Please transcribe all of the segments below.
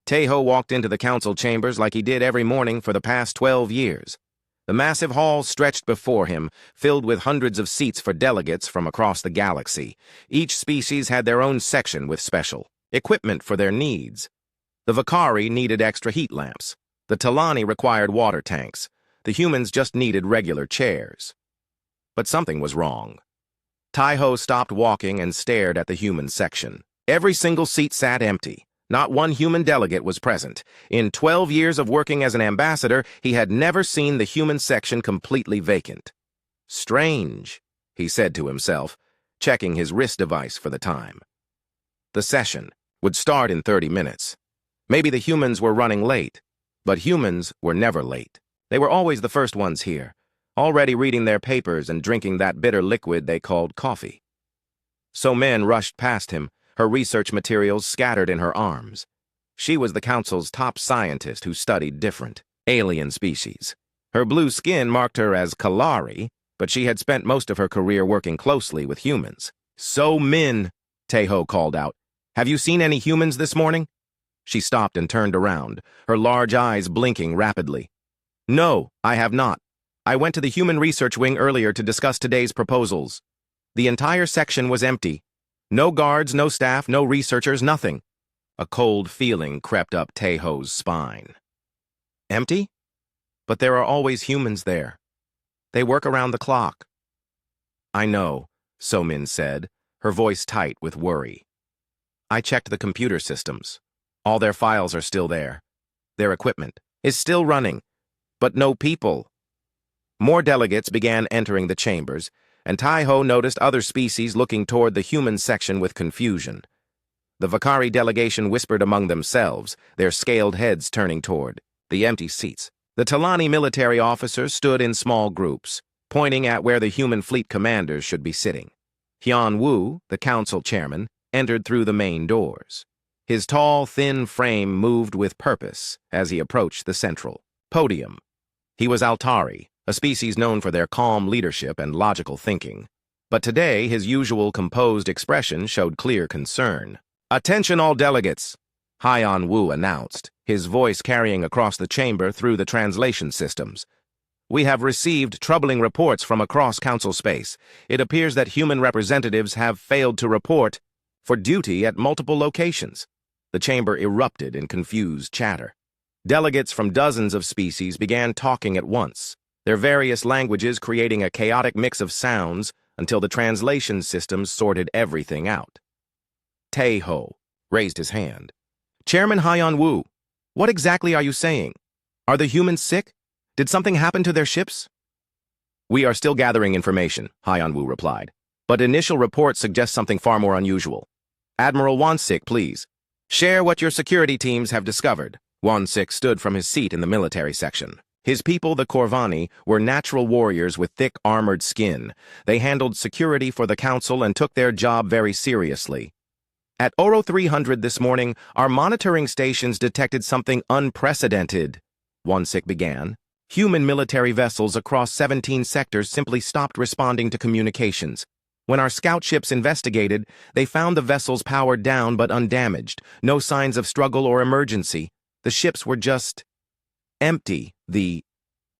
Taeho walked into the council chambers like he did every morning for the past 12 years. The massive hall stretched before him, filled with hundreds of seats for delegates from across the galaxy. Each species had their own section with special equipment for their needs. The Vakari needed extra heat lamps. The Talani required water tanks. The humans just needed regular chairs. But something was wrong. Taeho stopped walking and stared at the human section. Every single seat sat empty. Not one human delegate was present. In 12 years of working as an ambassador, he had never seen the human section completely vacant. Strange, he said to himself, checking his wrist device for the time. The session would start in 30 minutes. Maybe the humans were running late, but humans were never late. They were always the first ones here, already reading their papers and drinking that bitter liquid they called coffee. So Min rushed past him, her research materials scattered in her arms. She was the council's top scientist who studied different alien species. Her blue skin marked her as Kalari, but she had spent most of her career working closely with humans. "So Min," Taeho called out, "have you seen any humans this morning?" She stopped and turned around, her large eyes blinking rapidly. "No, I have not. I went to the human research wing earlier to discuss today's proposals. The entire section was empty. No guards, no staff, no researchers, nothing." A cold feeling crept up Taeho's spine. Empty? But there are always humans there. They work around the clock. "I know," So-Min said, her voice tight with worry. "I checked the computer systems. All their files are still there. Their equipment is still running, but no people." More delegates began entering the chambers, and Taeho noticed other species looking toward the human section with confusion. The Vakari delegation whispered among themselves, their scaled heads turning toward the empty seats. The Talani military officers stood in small groups, pointing at where the human fleet commanders should be sitting. Hyun Woo, the council chairman, entered through the main doors. His tall, thin frame moved with purpose as he approached the central podium. He was Altari, a species known for their calm leadership and logical thinking. But today, his usual composed expression showed clear concern. "Attention all delegates," Hyun Woo announced, his voice carrying across the chamber through the translation systems. "We have received troubling reports from across council space. It appears that human representatives have failed to report for duty at multiple locations." The chamber erupted in confused chatter. Delegates from dozens of species began talking at once, their various languages creating a chaotic mix of sounds until the translation systems sorted everything out. Taeho raised his hand. "Chairman Hyun Woo, what exactly are you saying? Are the humans sick? Did something happen to their ships?" "We are still gathering information," Hyun Woo replied, "but initial reports suggest something far more unusual. Admiral Won-sik, please, share what your security teams have discovered." Won-sik stood from his seat in the military section. His people, the Corvani, were natural warriors with thick, armored skin. They handled security for the council and took their job very seriously. "At Oro 300 this morning, our monitoring stations detected something unprecedented," Won-sik began. "Human military vessels across 17 sectors simply stopped responding to communications. When our scout ships investigated, they found the vessels powered down but undamaged, no signs of struggle or emergency. The ships were just empty." The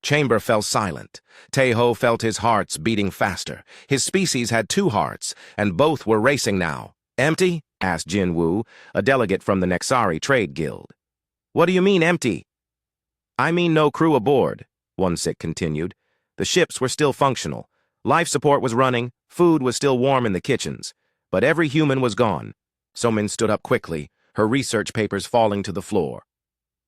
chamber fell silent. Taeho felt his hearts beating faster. His species had two hearts, and both were racing now. "Empty?" asked Jin Woo, a delegate from the Nexari Trade Guild. "What do you mean, empty?" "I mean no crew aboard," Won-sik continued. "The ships were still functional. Life support was running, food was still warm in the kitchens, but every human was gone." So-Min stood up quickly, her research papers falling to the floor.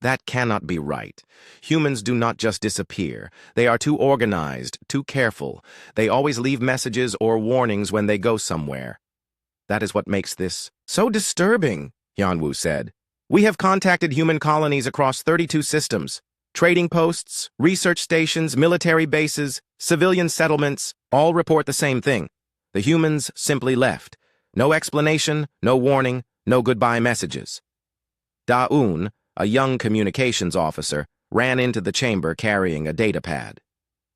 "That cannot be right. Humans do not just disappear. They are too organized, too careful. They always leave messages or warnings when they go somewhere. That is what makes this so disturbing," Hyun-Woo said. "We have contacted human colonies across 32 systems. Trading posts, research stations, military bases, civilian settlements, all report the same thing. The humans simply left. No explanation, no warning, no goodbye messages." Da-un, a young communications officer, ran into the chamber carrying a datapad.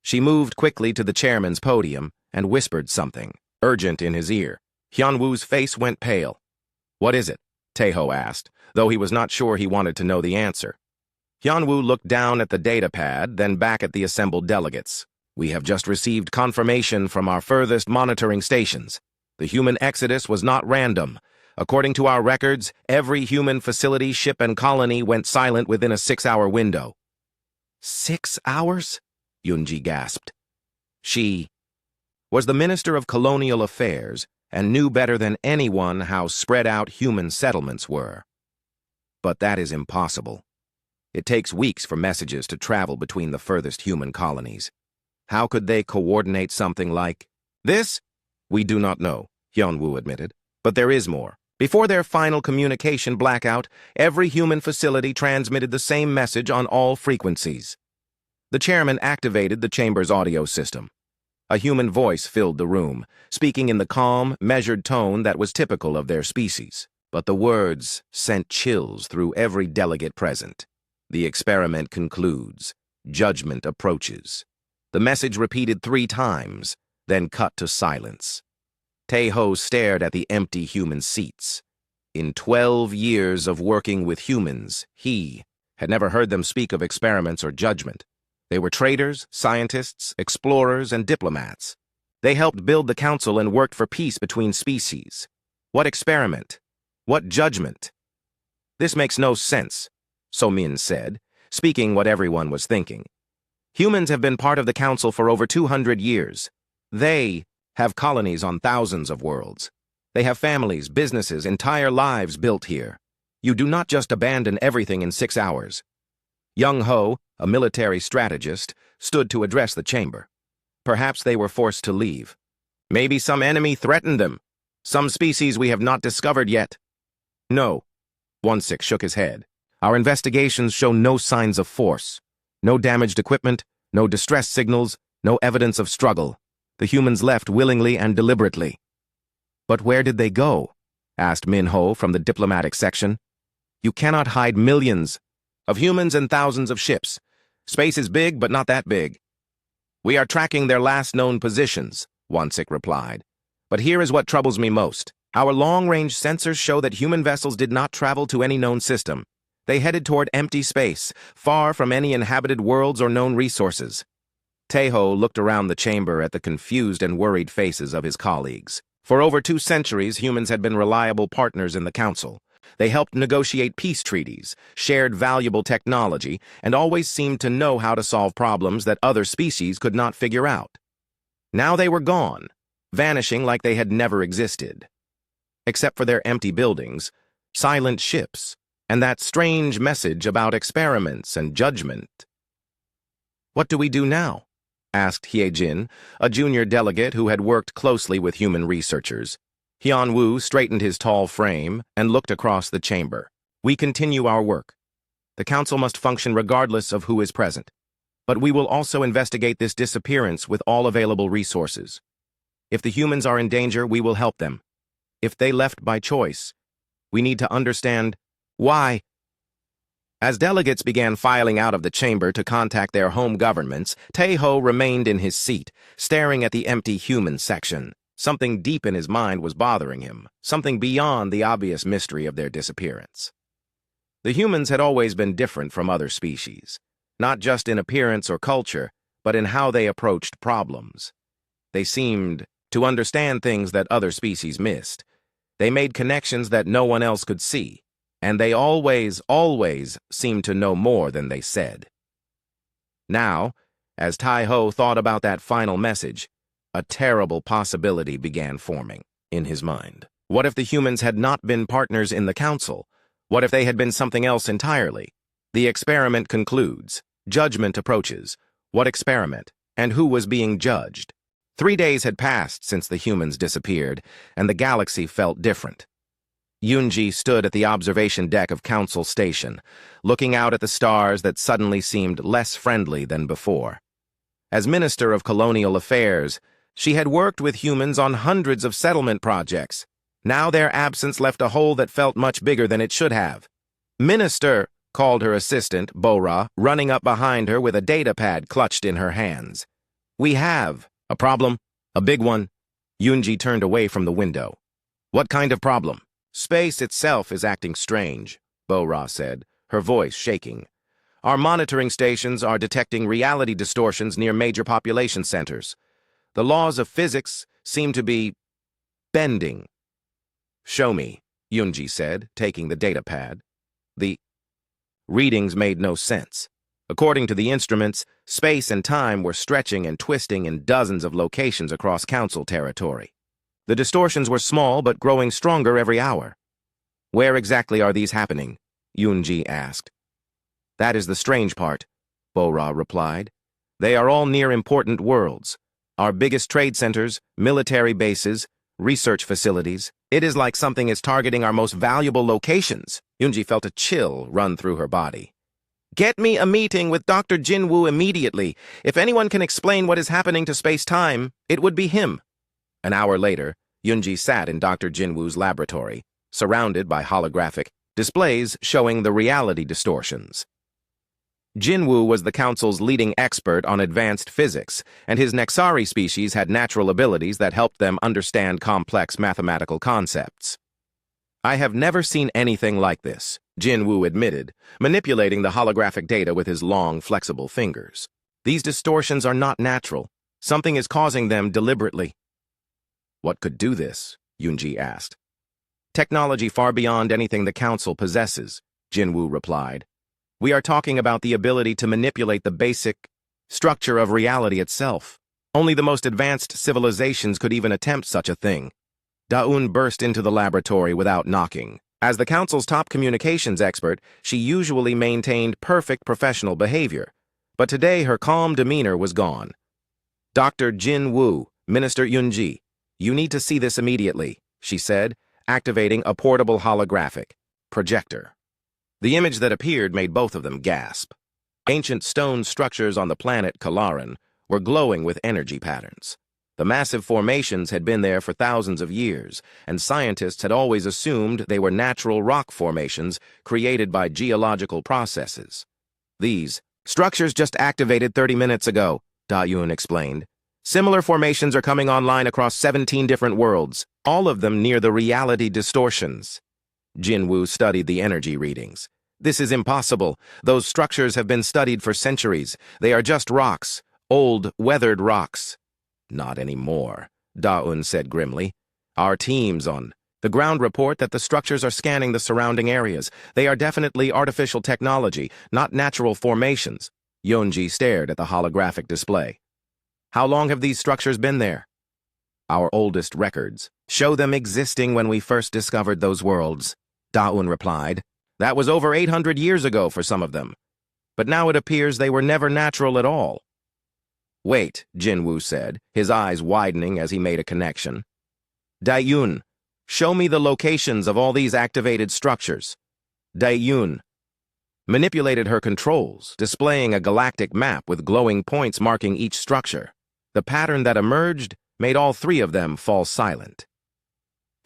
She moved quickly to the chairman's podium and whispered something, urgent in his ear. Hyun-Woo's face went pale. "What is it?" Taeho asked, though he was not sure he wanted to know the answer. Hyunwoo looked down at the data pad, then back at the assembled delegates. We have just received confirmation from our furthest monitoring stations. The human exodus was not random. According to our records, every human facility, ship, and colony went silent within a 6-hour window. 6 hours? Yoonji gasped. She was the Minister of Colonial Affairs and knew better than anyone how spread out human settlements were. But that is impossible. It takes weeks for messages to travel between the furthest human colonies. How could they coordinate something like this? We do not know, Hyunwoo admitted. But there is more. Before their final communication blackout, every human facility transmitted the same message on all frequencies. The chairman activated the chamber's audio system. A human voice filled the room, speaking in the calm, measured tone that was typical of their species. But the words sent chills through every delegate present. The experiment concludes. Judgment approaches. The message repeated 3 times, then cut to silence. Tae-ho stared at the empty human seats. In 12 years of working with humans, he had never heard them speak of experiments or judgment. They were traders, scientists, explorers, and diplomats. They helped build the council and worked for peace between species. What experiment? What judgment? This makes no sense, So-min said, speaking what everyone was thinking. Humans have been part of the council for over 200 years. They have colonies on thousands of worlds. They have families, businesses, entire lives built here. You do not just abandon everything in 6 hours. Young Ho, a military strategist, stood to address the chamber. Perhaps they were forced to leave. Maybe some enemy threatened them. Some species we have not discovered yet. No. Wonsik shook his head. Our investigations show no signs of force. No damaged equipment, no distress signals, no evidence of struggle. The humans left willingly and deliberately. But where did they go? Asked Min-ho from the diplomatic section. You cannot hide millions of humans and thousands of ships. Space is big, but not that big. We are tracking their last known positions, Wonsik replied. But here is what troubles me most. Our long-range sensors show that human vessels did not travel to any known system. They headed toward empty space, far from any inhabited worlds or known resources. Tae-ho looked around the chamber at the confused and worried faces of his colleagues. For over 2 centuries, humans had been reliable partners in the council. They helped negotiate peace treaties, shared valuable technology, and always seemed to know how to solve problems that other species could not figure out. Now they were gone, vanishing like they had never existed. Except for their empty buildings, silent ships, and that strange message about experiments and judgment. What do we do now? Asked Hyejin, a junior delegate who had worked closely with human researchers. Hyunwoo straightened his tall frame and looked across the chamber. We continue our work. The council must function regardless of who is present. But we will also investigate this disappearance with all available resources. If the humans are in danger, we will help them. If they left by choice, we need to understand why. As delegates began filing out of the chamber to contact their home governments, Tae-ho remained in his seat, staring at the empty human section. Something deep in his mind was bothering him, something beyond the obvious mystery of their disappearance. The humans had always been different from other species, not just in appearance or culture, but in how they approached problems. They seemed to understand things that other species missed. They made connections that no one else could see, and they always seemed to know more than they said. Now, as Tae-ho thought about that final message, a terrible possibility began forming in his mind. What if the humans had not been partners in the council? What if they had been something else entirely? The experiment concludes. Judgment approaches. What experiment? And who was being judged? 3 days had passed since the humans disappeared, and the galaxy felt different. Yoonji stood at the observation deck of Council Station, looking out at the stars that suddenly seemed less friendly than before. As Minister of Colonial Affairs, she had worked with humans on hundreds of settlement projects. Now their absence left a hole that felt much bigger than it should have. Minister, called her assistant, Bora, running up behind her with a data pad clutched in her hands. We have a problem, a big one. Yoonji turned away from the window. What kind of problem? Space itself is acting strange. Bo-Ra said, her voice shaking. Our monitoring stations are detecting reality distortions near major population centers. The laws of physics seem to be bending. Show me, Yunji said, taking the data pad. The readings made no sense. According to the instruments, space and time were stretching and twisting in dozens of locations across Council territory. The distortions were small but growing stronger every hour. Where exactly are these happening? Yunji asked. That is the strange part, Bo-Ra replied. They are all near important worlds. Our biggest trade centers, military bases, research facilities. It is like something is targeting our most valuable locations. Yunji felt a chill run through her body. Get me a meeting with Dr. Jinwoo immediately. If anyone can explain what is happening to space-time, it would be him. An hour later, Yunji sat in Dr. Jinwoo's laboratory, surrounded by holographic displays showing the reality distortions. Jinwoo was the Council's leading expert on advanced physics, and his Nexari species had natural abilities that helped them understand complex mathematical concepts. I have never seen anything like this, Jinwoo admitted, manipulating the holographic data with his long, flexible fingers. These distortions are not natural. Something is causing them deliberately. What could do this? Yunji asked. Technology far beyond anything the Council possesses, Jinwoo replied. We are talking about the ability to manipulate the basic structure of reality itself. Only the most advanced civilizations could even attempt such a thing. Da-Un burst into the laboratory without knocking. As the Council's top communications expert, she usually maintained perfect professional behavior. But today her calm demeanor was gone. Dr. Jinwoo, Minister Yunji, you need to see this immediately, she said, activating a portable holographic projector. The image that appeared made both of them gasp. Ancient stone structures on the planet Kalaran were glowing with energy patterns. The massive formations had been there for thousands of years, and scientists had always assumed they were natural rock formations created by geological processes. These structures just activated 30 minutes ago, Da-Yun explained. Similar formations are coming online across 17 different worlds, all of them near the reality distortions. Jinwoo studied the energy readings. This is impossible. Those structures have been studied for centuries. They are just rocks, old, weathered rocks. Not anymore, Da-Un said grimly. Our teams on the ground report that the structures are scanning the surrounding areas. They are definitely artificial technology, not natural formations. Yunji stared at the holographic display. How long have these structures been there? Our oldest records show them existing when we first discovered those worlds, Da-Un replied. That was over 800 years ago for some of them. But now it appears they were never natural at all. Wait, Jinwoo said, his eyes widening as he made a connection. Da-Yun, show me the locations of all these activated structures. Da-Yun manipulated her controls, displaying a galactic map with glowing points marking each structure. The pattern that emerged made all three of them fall silent.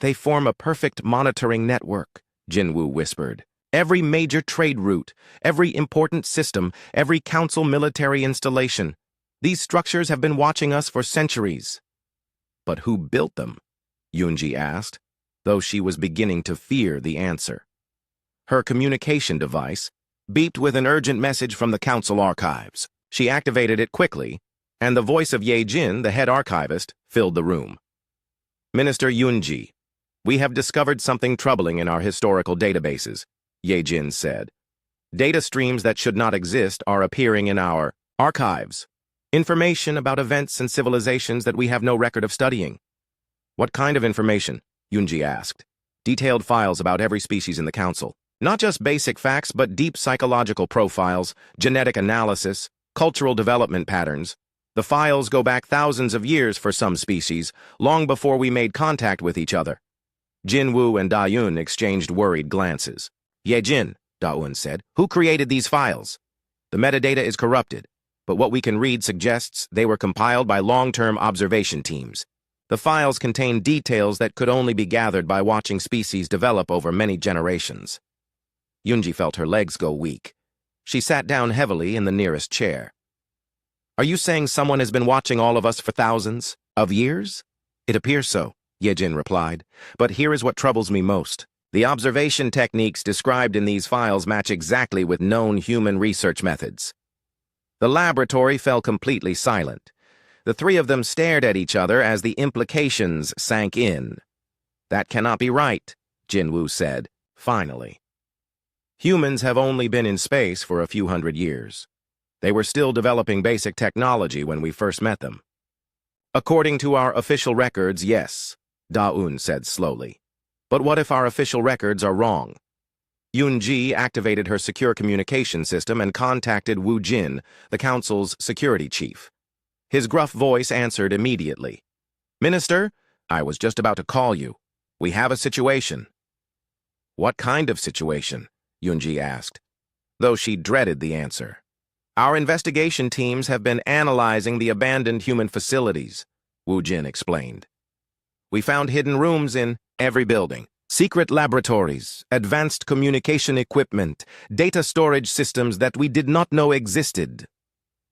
They form a perfect monitoring network, Jinwoo whispered. Every major trade route, every important system, every council military installation. These structures have been watching us for centuries. But who built them? Yunji asked, though she was beginning to fear the answer. Her communication device beeped with an urgent message from the council archives. She activated it quickly, and the voice of Ye Jin, the head archivist, filled the room. Minister Yunji, we have discovered something troubling in our historical databases, Ye Jin said. Data streams that should not exist are appearing in our archives. Information about events and civilizations that we have no record of studying. What kind of information? Yunji asked. Detailed files about every species in the council. Not just basic facts, but deep psychological profiles, genetic analysis, cultural development patterns. The files go back thousands of years for some species, long before we made contact with each other. Jinwoo and Da-Yun exchanged worried glances. Ye Jin, Da-Un said, who created these files? The metadata is corrupted, but what we can read suggests they were compiled by long-term observation teams. The files contain details that could only be gathered by watching species develop over many generations. Yunji felt her legs go weak. She sat down heavily in the nearest chair. Are you saying someone has been watching all of us for thousands of years? It appears so, Ye Jin replied. But here is what troubles me most. The observation techniques described in these files match exactly with known human research methods. The laboratory fell completely silent. The three of them stared at each other as the implications sank in. "That cannot be right," Jinwoo said, finally. Humans have only been in space for a few hundred years. They were still developing basic technology when we first met them. "According to our official records, yes," Da-un said slowly. "But what if our official records are wrong?" Yoon-ji activated her secure communication system and contacted Woo Jin, the council's security chief. His gruff voice answered immediately. "Minister, I was just about to call you. We have a situation." "What kind of situation?" Yoon-ji asked, though she dreaded the answer. "Our investigation teams have been analyzing the abandoned human facilities," Woo Jin explained. "We found hidden rooms in every building, secret laboratories, advanced communication equipment, data storage systems that we did not know existed."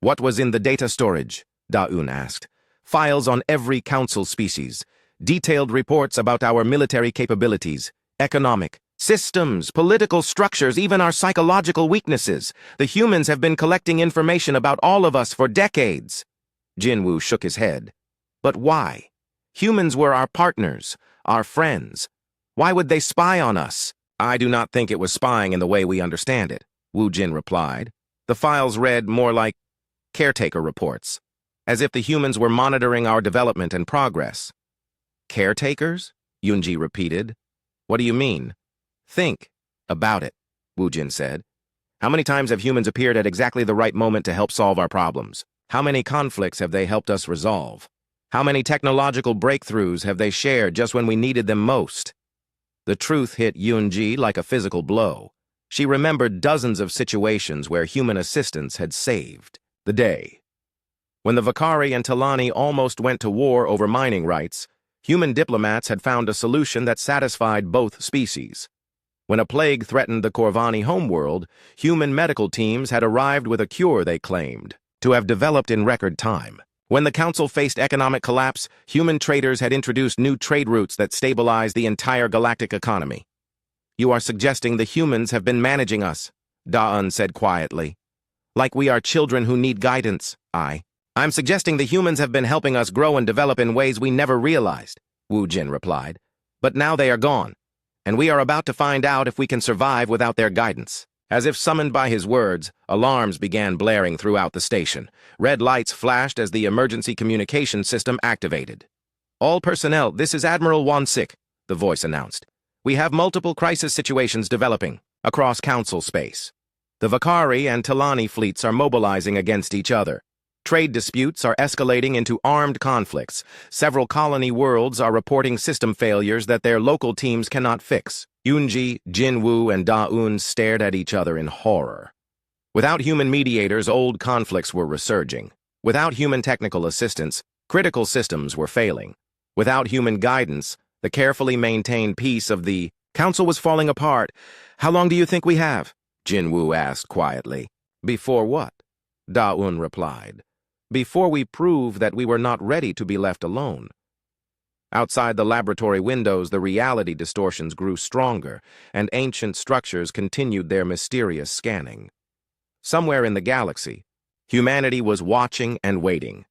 "What was in the data storage?" Da-un asked. "Files on every council species, detailed reports about our military capabilities, economic, systems, political structures, even our psychological weaknesses. The humans have been collecting information about all of us for decades." Jinwoo shook his head. "But why? Humans were our partners, our friends. Why would they spy on us?" "I do not think it was spying in the way we understand it," Woo Jin replied. "The files read more like caretaker reports, as if the humans were monitoring our development and progress." "Caretakers?" Yoon-ji repeated. "What do you mean?" "Think about it," Woo Jin said. "How many times have humans appeared at exactly the right moment to help solve our problems? How many conflicts have they helped us resolve? How many technological breakthroughs have they shared just when we needed them most?" The truth hit Yoon-ji like a physical blow. She remembered dozens of situations where human assistance had saved the day. When the Vakari and Talani almost went to war over mining rights, human diplomats had found a solution that satisfied both species. When a plague threatened the Corvani homeworld, human medical teams had arrived with a cure they claimed to have developed in record time. When the council faced economic collapse, human traders had introduced new trade routes that stabilized the entire galactic economy. "You are suggesting the humans have been managing us," Da-un said quietly. "Like we are children who need guidance." I'm suggesting the humans have been helping us grow and develop in ways we never realized," Woo Jin replied. "But now they are gone, and we are about to find out if we can survive without their guidance." As if summoned by his words, alarms began blaring throughout the station. Red lights flashed as the emergency communication system activated. "All personnel, this is Admiral Won-sik," the voice announced. "We have multiple crisis situations developing across council space. The Vakari and Talani fleets are mobilizing against each other. Trade disputes are escalating into armed conflicts. Several colony worlds are reporting system failures that their local teams cannot fix." Yoon-ji, Jinwoo, and Da-un stared at each other in horror. Without human mediators, old conflicts were resurging. Without human technical assistance, critical systems were failing. Without human guidance, the carefully maintained peace of the council was falling apart. "How long do you think we have?" Jinwoo asked quietly. "Before what?" Da-un replied. "Before we prove that we were not ready to be left alone." Outside the laboratory windows, the reality distortions grew stronger, and ancient structures continued their mysterious scanning. Somewhere in the galaxy, humanity was watching and waiting.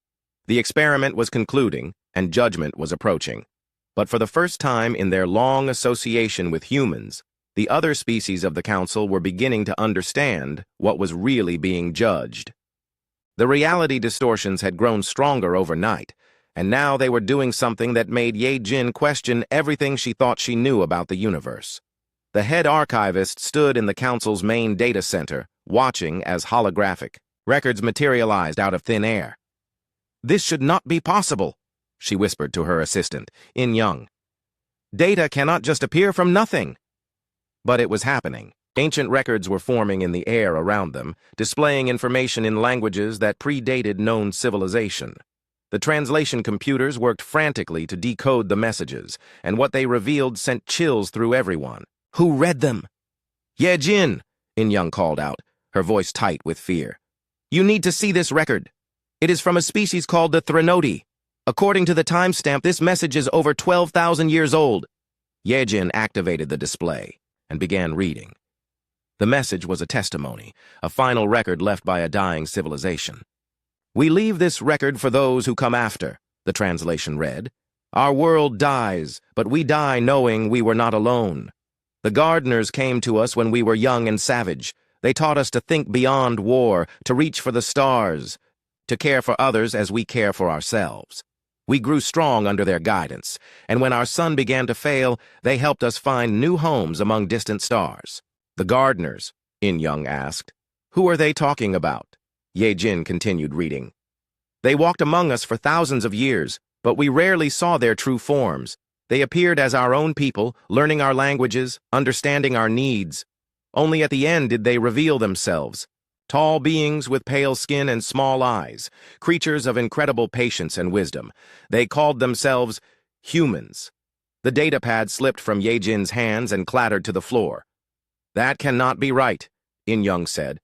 The experiment was concluding, and judgment was approaching. But for the first time in their long association with humans, the other species of the Council were beginning to understand what was really being judged. The reality distortions had grown stronger overnight, and now they were doing something that made Ye Jin question everything she thought she knew about the universe. The head archivist stood in the Council's main data center, watching as holographic records materialized out of thin air. "This should not be possible," she whispered to her assistant, In Young. "Data cannot just appear from nothing." But it was happening. Ancient records were forming in the air around them, displaying information in languages that predated known civilization. The translation computers worked frantically to decode the messages, and what they revealed sent chills through everyone. "Who read them?" "Ye Jin," In Young called out, her voice tight with fear. "You need to see this record. It is from a species called the Threnodi. According to the timestamp, this message is over 12,000 years old." Yejin activated the display and began reading. The message was a testimony, a final record left by a dying civilization. "We leave this record for those who come after," the translation read. "Our world dies, but we die knowing we were not alone. The gardeners came to us when we were young and savage. They taught us to think beyond war, to reach for the stars, to care for others as we care for ourselves. We grew strong under their guidance, and when our sun began to fail, they helped us find new homes among distant stars." "The gardeners?" In-Young asked. "Who are they talking about?" Yejin continued reading. "They walked among us for thousands of years, but we rarely saw their true forms. They appeared as our own people, learning our languages, understanding our needs. Only at the end did they reveal themselves. Tall beings with pale skin and small eyes, creatures of incredible patience and wisdom. They called themselves humans." The datapad slipped from Yejin's hands and clattered to the floor. "That cannot be right," In-Young said.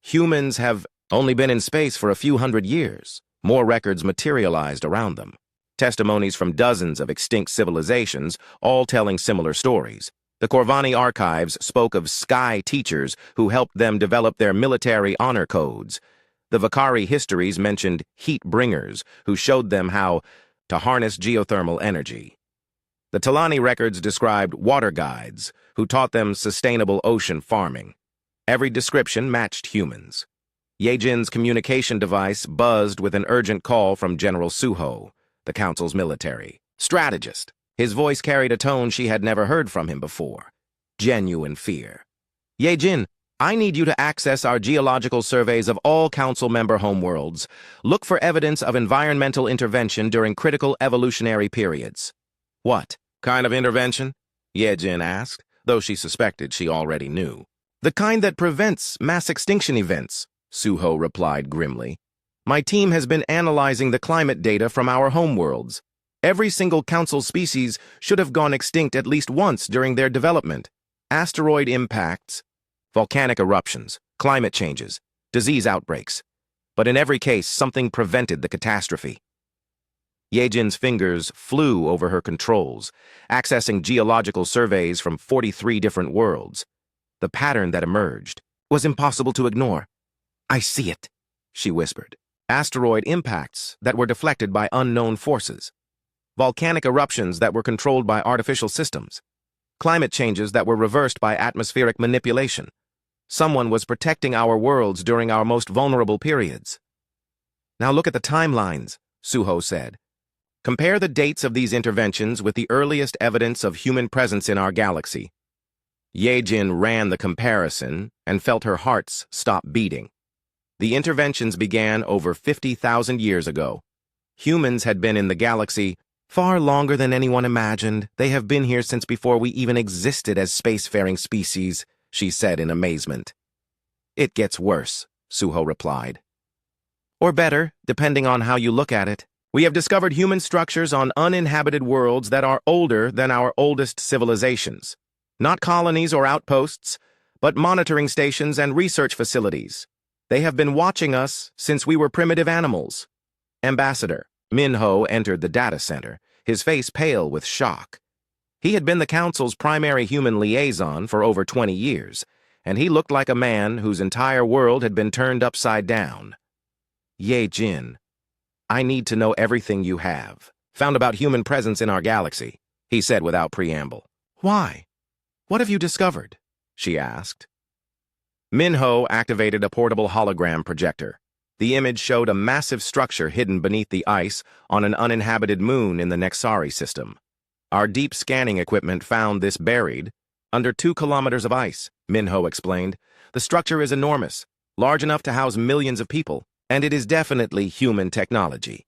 "Humans have only been in space for a few hundred years." More records materialized around them. Testimonies from dozens of extinct civilizations, all telling similar stories. The Corvani archives spoke of sky teachers who helped them develop their military honor codes. The Vakari histories mentioned heat bringers who showed them how to harness geothermal energy. The Talani records described water guides who taught them sustainable ocean farming. Every description matched humans. Yejin's communication device buzzed with an urgent call from General Suho, the Council's military strategist. His voice carried a tone she had never heard from him before. Genuine fear. "Yejin, I need you to access our geological surveys of all Council member homeworlds. Look for evidence of environmental intervention during critical evolutionary periods." "What kind of intervention?" Yejin asked, though she suspected she already knew. "The kind that prevents mass extinction events," Suho replied grimly. "My team has been analyzing the climate data from our homeworlds. Every single Council species should have gone extinct at least once during their development. Asteroid impacts, volcanic eruptions, climate changes, disease outbreaks. But in every case, something prevented the catastrophe." Yejin's fingers flew over her controls, accessing geological surveys from 43 different worlds. The pattern that emerged was impossible to ignore. "I see it," she whispered. Asteroid impacts that were deflected by unknown forces. Volcanic eruptions that were controlled by artificial systems. Climate changes that were reversed by atmospheric manipulation. Someone was protecting our worlds during our most vulnerable periods. "Now look at the timelines," Suho said. "Compare the dates of these interventions with the earliest evidence of human presence in our galaxy." Yejin ran the comparison and felt her heart stop beating. The interventions began over 50,000 years ago. Humans had been in the galaxy far longer than anyone imagined. "They have been here since before we even existed as spacefaring species," she said in amazement. "It gets worse," Suho replied. "Or better, depending on how you look at it. We have discovered human structures on uninhabited worlds that are older than our oldest civilizations. Not colonies or outposts, but monitoring stations and research facilities. They have been watching us since we were primitive animals." Ambassador Minho entered the data center, his face pale with shock. He had been the Council's primary human liaison for over 20 years, and he looked like a man whose entire world had been turned upside down. "Yejin, I need to know everything you have found about human presence in our galaxy," he said without preamble. "Why? What have you discovered?" she asked. Minho activated a portable hologram projector. The image showed a massive structure hidden beneath the ice on an uninhabited moon in the Nexari system. "Our deep scanning equipment found this buried under 2 kilometers of ice," Minho explained. "The structure is enormous, large enough to house millions of people, and it is definitely human technology."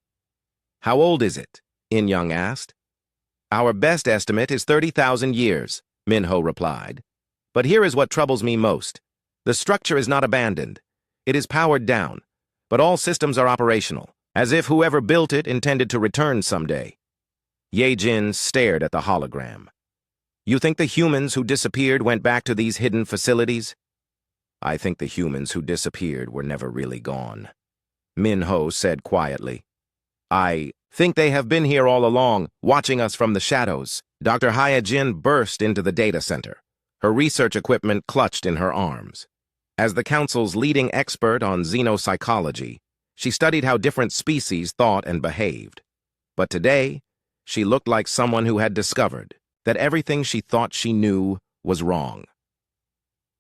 "How old is it?" In-Young asked. "Our best estimate is 30,000 years, Minho replied. "But here is what troubles me most. The structure is not abandoned. It is powered down, but all systems are operational, as if whoever built it intended to return someday." Yejin stared at the hologram. "You think the humans who disappeared went back to these hidden facilities?" "I think the humans who disappeared were never really gone," Minho said quietly. "I Think they have been here all along, watching us from the shadows. Dr. Hyojin burst into the data center, her research equipment clutched in her arms. As the Council's leading expert on xenopsychology, she studied how different species thought and behaved. But today, she looked like someone who had discovered that everything she thought she knew was wrong.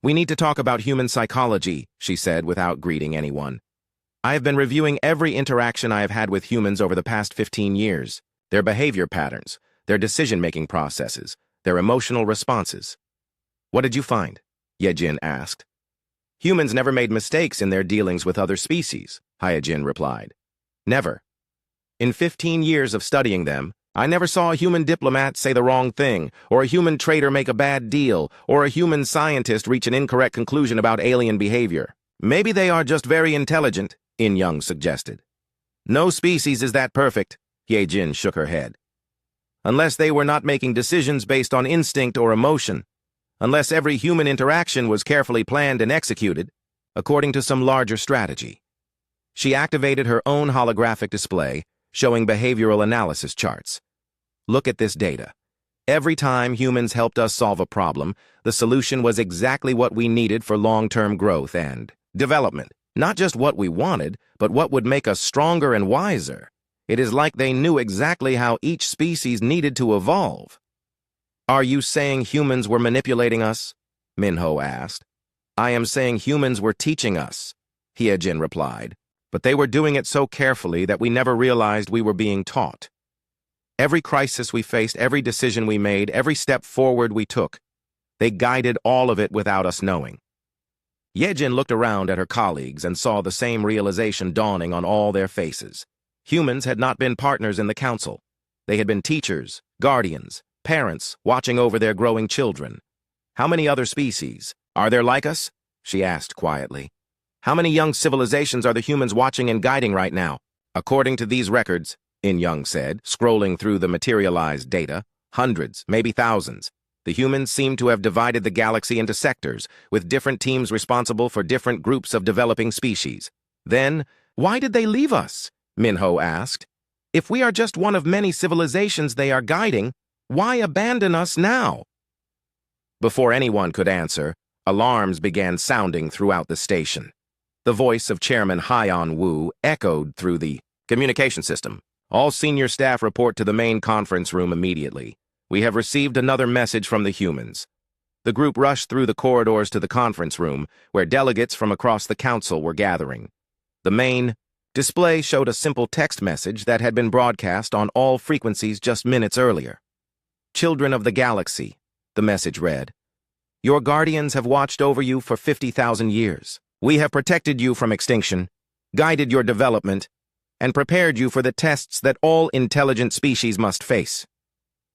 "We need to talk about human psychology," she said without greeting anyone. "I have been reviewing every interaction I have had with humans over the past 15 years, their behavior patterns, their decision-making processes, their emotional responses." "What did you find?" Yejin asked. "Humans never made mistakes in their dealings with other species," Hyojin replied. "Never. In 15 years of studying them, I never saw a human diplomat say the wrong thing, or a human trader make a bad deal, or a human scientist reach an incorrect conclusion about alien behavior. Maybe they are just very intelligent," In Young suggested. "No species is that perfect," Yejin shook her head. "Unless they were not making decisions based on instinct or emotion. Unless every human interaction was carefully planned and executed, according to some larger strategy." She activated her own holographic display, showing behavioral analysis charts. "Look at this data. Every time humans helped us solve a problem, the solution was exactly what we needed for long-term growth and development. Not just what we wanted, but what would make us stronger and wiser. It is like they knew exactly how each species needed to evolve." "Are you saying humans were manipulating us?" Minho asked. "I am saying humans were teaching us," Hyojin replied. "But they were doing it so carefully that we never realized we were being taught. Every crisis we faced, every decision we made, every step forward we took, they guided all of it without us knowing." Yejin looked around at her colleagues and saw the same realization dawning on all their faces. Humans had not been partners in the Council. They had been teachers, guardians, parents watching over their growing children. "How many other species are there like us?" she asked quietly. "How many young civilizations are the humans watching and guiding right now?" "According to these records," In Young said, scrolling through the materialized data, "hundreds, maybe thousands. The humans seem to have divided the galaxy into sectors, with different teams responsible for different groups of developing species." "Then, why did they leave us?" Minho asked. "If we are just one of many civilizations they are guiding, why abandon us now?" Before anyone could answer, alarms began sounding throughout the station. The voice of Chairman Hyon Wu echoed through the communication system. "All senior staff report to the main conference room immediately. We have received another message from the humans." The group rushed through the corridors to the conference room, where delegates from across the council were gathering. The main display showed a simple text message that had been broadcast on all frequencies just minutes earlier. "Children of the galaxy," the message read. "Your guardians have watched over you for 50,000 years. We have protected you from extinction, guided your development, and prepared you for the tests that all intelligent species must face.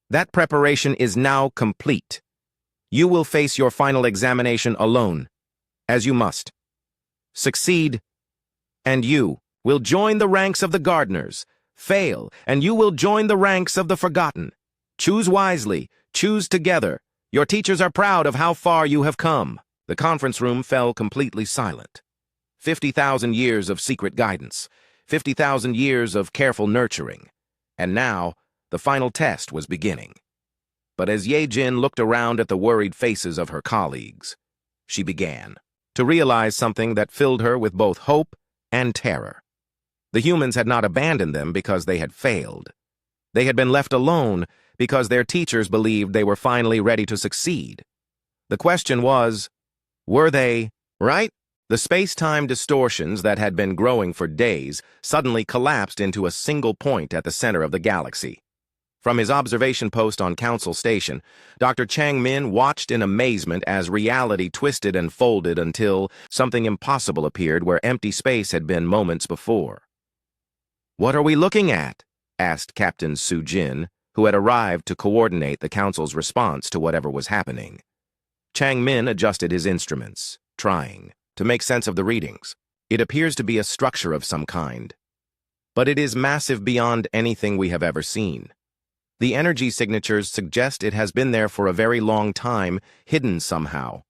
That preparation is now complete. You will face your final examination alone, as you must. Succeed, and you will join the ranks of the gardeners. Fail, and you will join the ranks of the forgotten. Choose wisely, choose together. Your teachers are proud of how far you have come." The conference room fell completely silent. 50,000 years of secret guidance, 50,000 years of careful nurturing, and now the final test was beginning. But as Yejin looked around at the worried faces of her colleagues, she began to realize something that filled her with both hope and terror. The humans had not abandoned them because they had failed. They had been left alone because their teachers believed they were finally ready to succeed. The question was, were they right? The space-time distortions that had been growing for days suddenly collapsed into a single point at the center of the galaxy. From his observation post on Council Station, Dr. Chang Min watched in amazement as reality twisted and folded until something impossible appeared where empty space had been moments before. "What are we looking at?" asked Captain Su Jin, who had arrived to coordinate the Council's response to whatever was happening. Chang Min adjusted his instruments, trying to make sense of the readings. "It appears to be a structure of some kind, but it is massive beyond anything we have ever seen. The energy signatures suggest it has been there for a very long time, hidden somehow."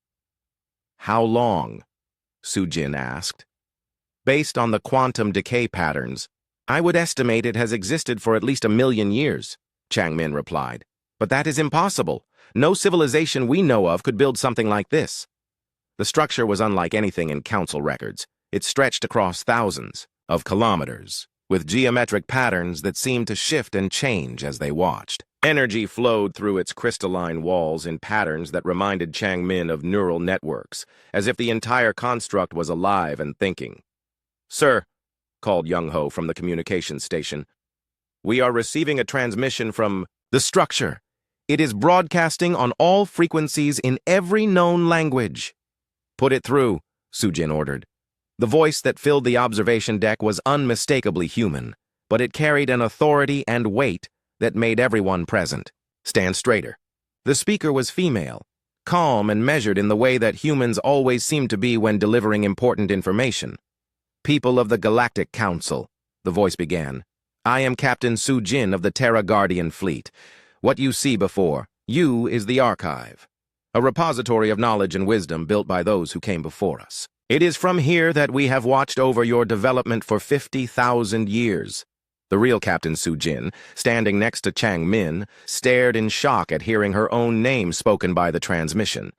"How long?" Su Jin asked. "Based on the quantum decay patterns, I would estimate it has existed for at least 1,000,000 years, Changmin replied. But that is impossible. No civilization we know of could build something like this. The structure was unlike anything in council records. It stretched across thousands of kilometers, with geometric patterns that seemed to shift and change as they watched. Energy flowed through its crystalline walls in patterns that reminded Changmin of neural networks, as if the entire construct was alive and thinking. "Sir," called Young-ho from the communications station, "we are receiving a transmission from the structure. It is broadcasting on all frequencies in every known language." "Put it through," Sujin ordered. The voice that filled the observation deck was unmistakably human, but it carried an authority and weight that made everyone present stand straighter. The speaker was female, calm and measured in the way that humans always seem to be when delivering important information. "People of the Galactic Council," the voice began. "I am Captain Sujin of the Terra Guardian Fleet. What you see before you is the archive, a repository of knowledge and wisdom built by those who came before us. It is from here that we have watched over your development for 50,000 years. The real Captain Sujin, standing next to Changmin, stared in shock at hearing her own name spoken by the transmission.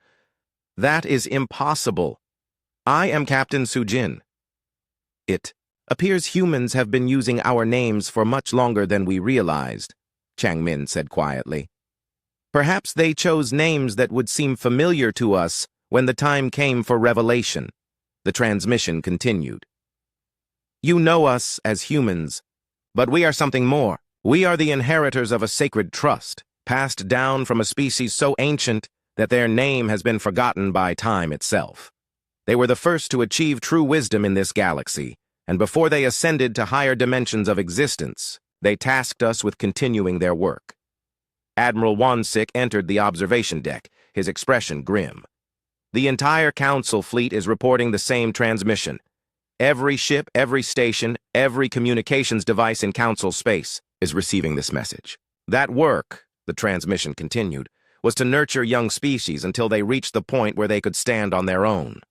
"That is impossible. I am Captain Sujin." "It appears humans have been using our names for much longer than we realized," Changmin said quietly. "Perhaps they chose names that would seem familiar to us when the time came for revelation." The transmission continued. "You know us as humans, but we are something more. We are the inheritors of a sacred trust, passed down from a species so ancient that their name has been forgotten by time itself. They were the first to achieve true wisdom in this galaxy, and before they ascended to higher dimensions of existence, they tasked us with continuing their work." Admiral Wansik entered the observation deck, his expression grim. "The entire Council fleet is reporting the same transmission. Every ship, every station, every communications device in Council space is receiving this message. That work," the transmission continued, "was to nurture young species until they reached the point where they could stand on their own.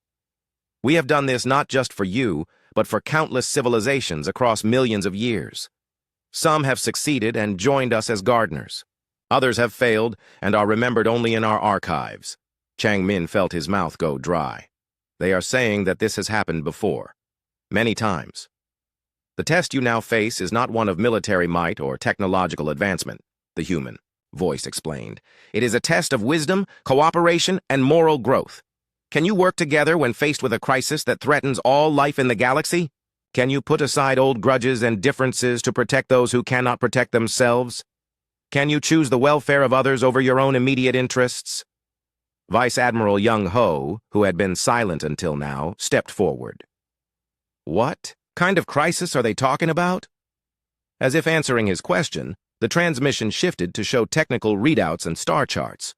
We have done this not just for you, but for countless civilizations across millions of years. Some have succeeded and joined us as gardeners. Others have failed and are remembered only in our archives." Changmin felt his mouth go dry. "They are saying that this has happened before. Many times. The test you now face is not one of military might or technological advancement," the human voice explained. "It is a test of wisdom, cooperation, and moral growth. Can you work together when faced with a crisis that threatens all life in the galaxy? Can you put aside old grudges and differences to protect those who cannot protect themselves? Can you choose the welfare of others over your own immediate interests?" Vice Admiral Young-ho, who had been silent until now, stepped forward. "What kind of crisis are they talking about?" As if answering his question, the transmission shifted to show technical readouts and star charts.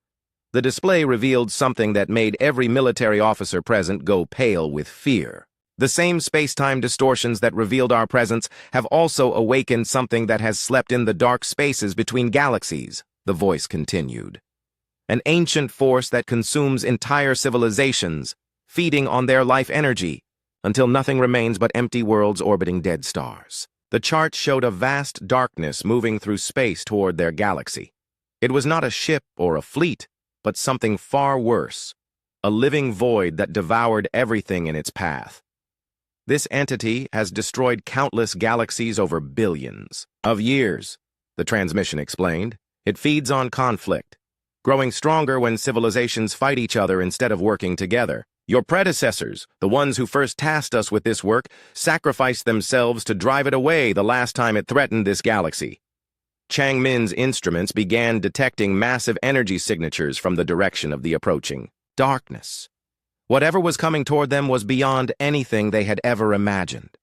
The display revealed something that made every military officer present go pale with fear. "The same space-time distortions that revealed our presence have also awakened something that has slept in the dark spaces between galaxies," the voice continued. "An ancient force that consumes entire civilizations, feeding on their life energy, until nothing remains but empty worlds orbiting dead stars." The chart showed a vast darkness moving through space toward their galaxy. It was not a ship or a fleet, but something far worse, a living void that devoured everything in its path. "This entity has destroyed countless galaxies over billions of years," the transmission explained. "It feeds on conflict, growing stronger when civilizations fight each other instead of working together. Your predecessors, the ones who first tasked us with this work, sacrificed themselves to drive it away the last time it threatened this galaxy." Changmin's instruments began detecting massive energy signatures from the direction of the approaching darkness. Whatever was coming toward them was beyond anything they had ever imagined.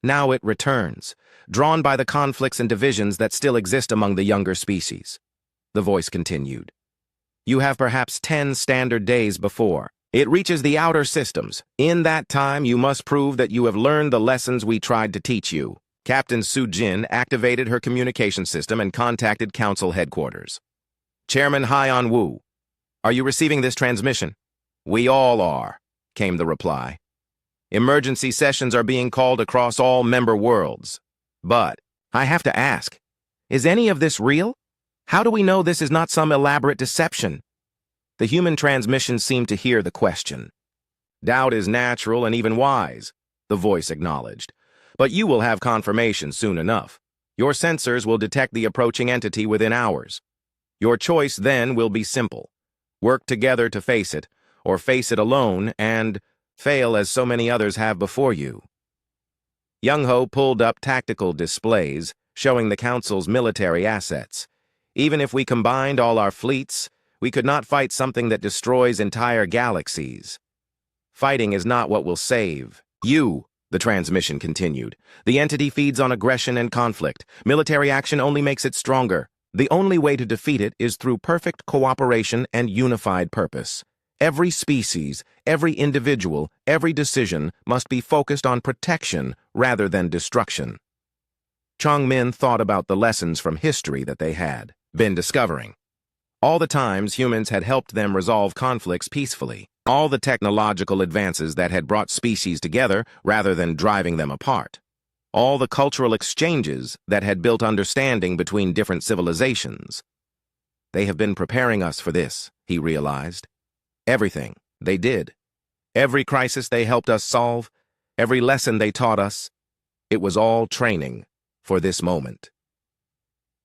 "Now it returns, drawn by the conflicts and divisions that still exist among the younger species," the voice continued. "You have perhaps 10 standard days before it reaches the outer systems. In that time, you must prove that you have learned the lessons we tried to teach you." Captain Sujin activated her communication system and contacted Council headquarters. "Chairman Haiyan Wu, are you receiving this transmission?" "We all are," came the reply. "Emergency sessions are being called across all member worlds. But I have to ask, is any of this real? How do we know this is not some elaborate deception? The human transmission seemed to hear the question. Doubt is natural and even wise, the voice acknowledged. But you will have confirmation soon enough. Your sensors will detect the approaching entity within hours. Your choice then will be simple. Work together to face it, or face it alone and fail as so many others have before you. Young-Ho pulled up tactical displays showing the Council's military assets. Even if we combined all our fleets, we could not fight something that destroys entire galaxies. Fighting is not what will save you, the transmission continued. The entity feeds on aggression and conflict. Military action only makes it stronger. The only way to defeat it is through perfect cooperation and unified purpose. Every species, every individual, every decision must be focused on protection rather than destruction. Chongmin thought about the lessons from history that they had been discovering. All the times humans had helped them resolve conflicts peacefully. All the technological advances that had brought species together rather than driving them apart. All the cultural exchanges that had built understanding between different civilizations. They have been preparing us for this, he realized. Everything they did. Every crisis they helped us solve. Every lesson they taught us. It was all training for this moment.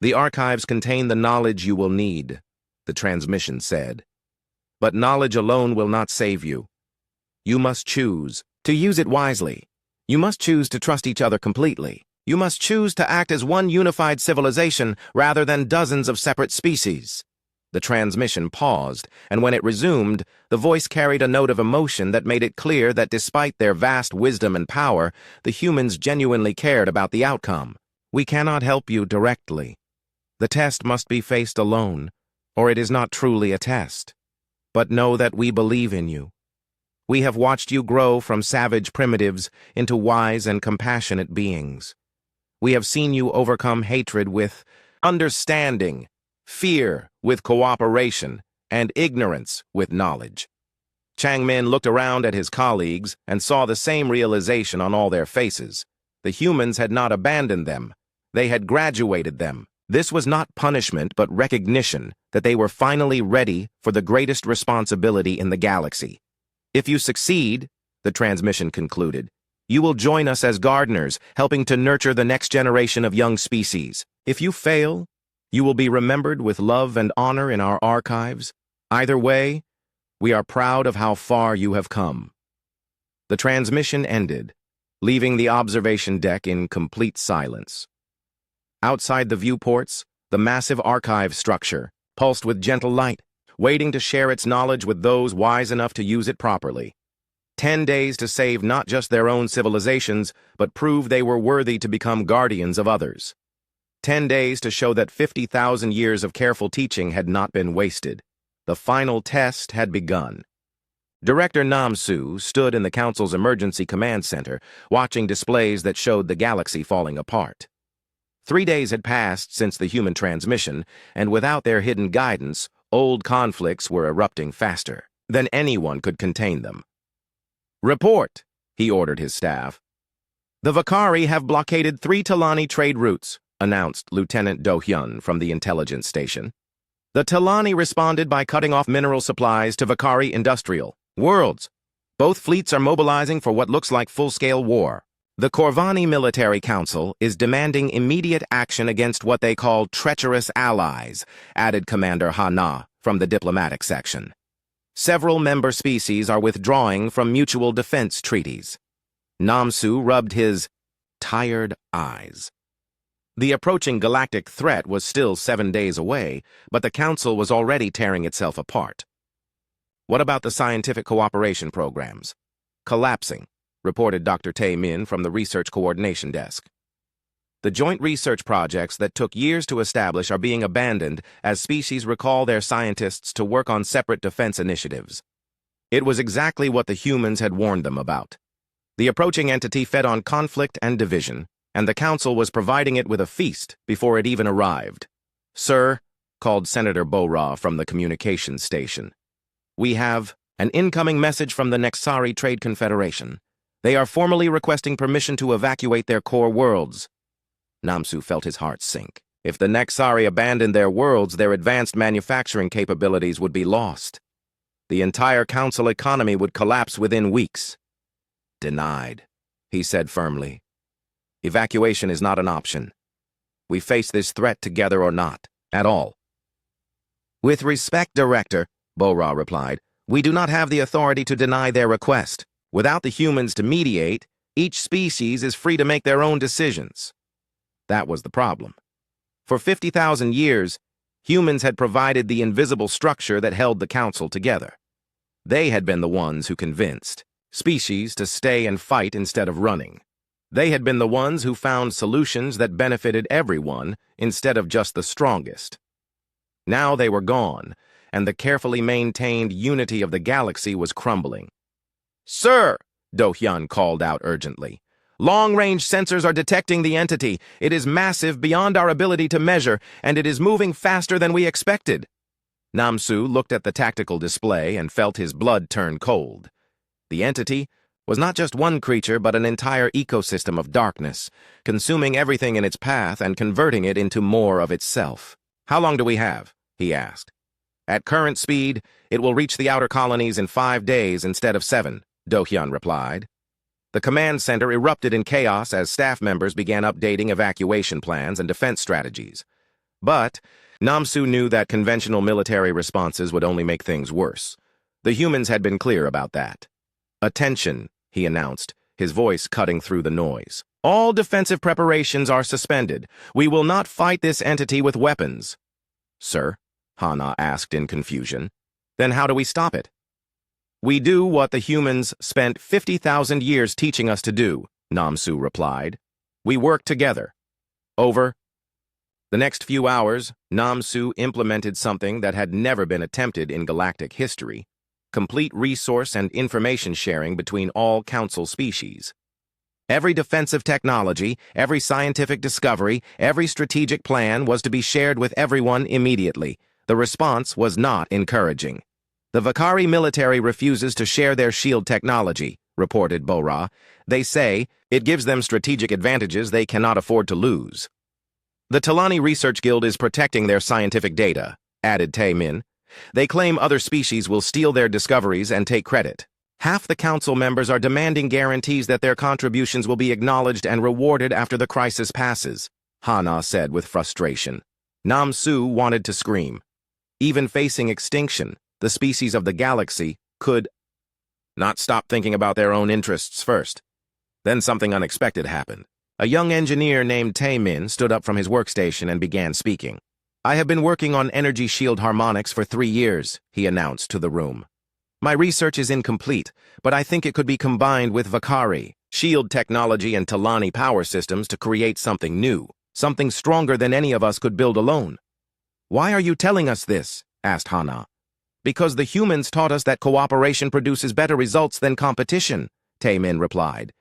The archives contain the knowledge you will need, the transmission said. But knowledge alone will not save you. You must choose to use it wisely. You must choose to trust each other completely. You must choose to act as one unified civilization rather than dozens of separate species. The transmission paused, and when it resumed, the voice carried a note of emotion that made it clear that despite their vast wisdom and power, the humans genuinely cared about the outcome. We cannot help you directly. The test must be faced alone, or it is not truly a test. But know that we believe in you. We have watched you grow from savage primitives into wise and compassionate beings. We have seen you overcome hatred with understanding, fear with cooperation, and ignorance with knowledge. Changmin looked around at his colleagues and saw the same realization on all their faces. The humans had not abandoned them. They had graduated them. This was not punishment but recognition that they were finally ready for the greatest responsibility in the galaxy. If you succeed, the transmission concluded, you will join us as gardeners, helping to nurture the next generation of young species. If you fail, you will be remembered with love and honor in our archives. Either way, we are proud of how far you have come. The transmission ended, leaving the observation deck in complete silence. Outside the viewports, the massive archive structure pulsed with gentle light, waiting to share its knowledge with those wise enough to use it properly. 10 days to save not just their own civilizations, but prove they were worthy to become guardians of others. 10 days to show that 50,000 years of careful teaching had not been wasted. The final test had begun. Director Namsu stood in the Council's Emergency Command Center, watching displays that showed the galaxy falling apart. 3 days had passed since the human transmission, and without their hidden guidance, old conflicts were erupting faster than anyone could contain them. Report, he ordered his staff. The Vakari have blockaded 3 Talani trade routes, announced Lieutenant Do-hyun from the intelligence station. The Talani responded by cutting off mineral supplies to Vakari Industrial Worlds. Both fleets are mobilizing for what looks like full-scale war. The Corvani Military Council is demanding immediate action against what they call treacherous allies, added Commander Hana from the diplomatic section. Several member species are withdrawing from mutual defense treaties. Namsu rubbed his tired eyes. The approaching galactic threat was still 7 days away, but the Council was already tearing itself apart. What about the scientific cooperation programs? Collapsing, reported Dr. Tae Min from the Research Coordination Desk. The joint research projects that took years to establish are being abandoned as species recall their scientists to work on separate defense initiatives. It was exactly what the humans had warned them about. The approaching entity fed on conflict and division, and the Council was providing it with a feast before it even arrived. Sir, called Senator Bora from the communications station. We have an incoming message from the Nexari Trade Confederation. They are formally requesting permission to evacuate their core worlds. Namsu felt his heart sink. If the Nexari abandoned their worlds, their advanced manufacturing capabilities would be lost. The entire council economy would collapse within weeks. Denied, he said firmly. Evacuation is not an option. We face this threat together or not, at all. With respect, Director, Bo-Ra replied, we do not have the authority to deny their request. Without the humans to mediate, each species is free to make their own decisions. That was the problem. For 50,000 years, humans had provided the invisible structure that held the council together. They had been the ones who convinced species to stay and fight instead of running. They had been the ones who found solutions that benefited everyone instead of just the strongest. Now they were gone, and the carefully maintained unity of the galaxy was crumbling. Sir, Do-Hyun called out urgently. Long-range sensors are detecting the entity. It is massive beyond our ability to measure, and it is moving faster than we expected. Namsu looked at the tactical display and felt his blood turn cold. The entity was not just one creature but an entire ecosystem of darkness, consuming everything in its path and converting it into more of itself. How long do we have? He asked. At current speed, it will reach the outer colonies in 5 days instead of 7, Do-Hyun replied. The command center erupted in chaos as staff members began updating evacuation plans and defense strategies. But Namsu knew that conventional military responses would only make things worse. The humans had been clear about that. Attention, he announced, his voice cutting through the noise. All defensive preparations are suspended. We will not fight this entity with weapons. Sir? Hana asked in confusion. Then how do we stop it? We do what the humans spent 50,000 years teaching us to do, Namsu replied. We work together. Over. The next few hours, Namsu implemented something that had never been attempted in galactic history: complete resource and information sharing between all council species. Every defensive technology, every scientific discovery, every strategic plan was to be shared with everyone immediately. The response was not encouraging. The Vakari military refuses to share their shield technology, reported Bo-Ra. They say it gives them strategic advantages they cannot afford to lose. The Talani Research Guild is protecting their scientific data, added Tae-min. They claim other species will steal their discoveries and take credit. Half the council members are demanding guarantees that their contributions will be acknowledged and rewarded after the crisis passes, Hana said with frustration. Namsu wanted to scream. Even facing extinction, the species of the galaxy could not stop thinking about their own interests first. Then something unexpected happened. A young engineer named Tae-min stood up from his workstation and began speaking. I have been working on energy shield harmonics for 3 years, he announced to the room. My research is incomplete, but I think it could be combined with Vakari, shield technology and Talani power systems to create something new, something stronger than any of us could build alone. Why are you telling us this? Asked Hana. Because the humans taught us that cooperation produces better results than competition, Tae-min replied.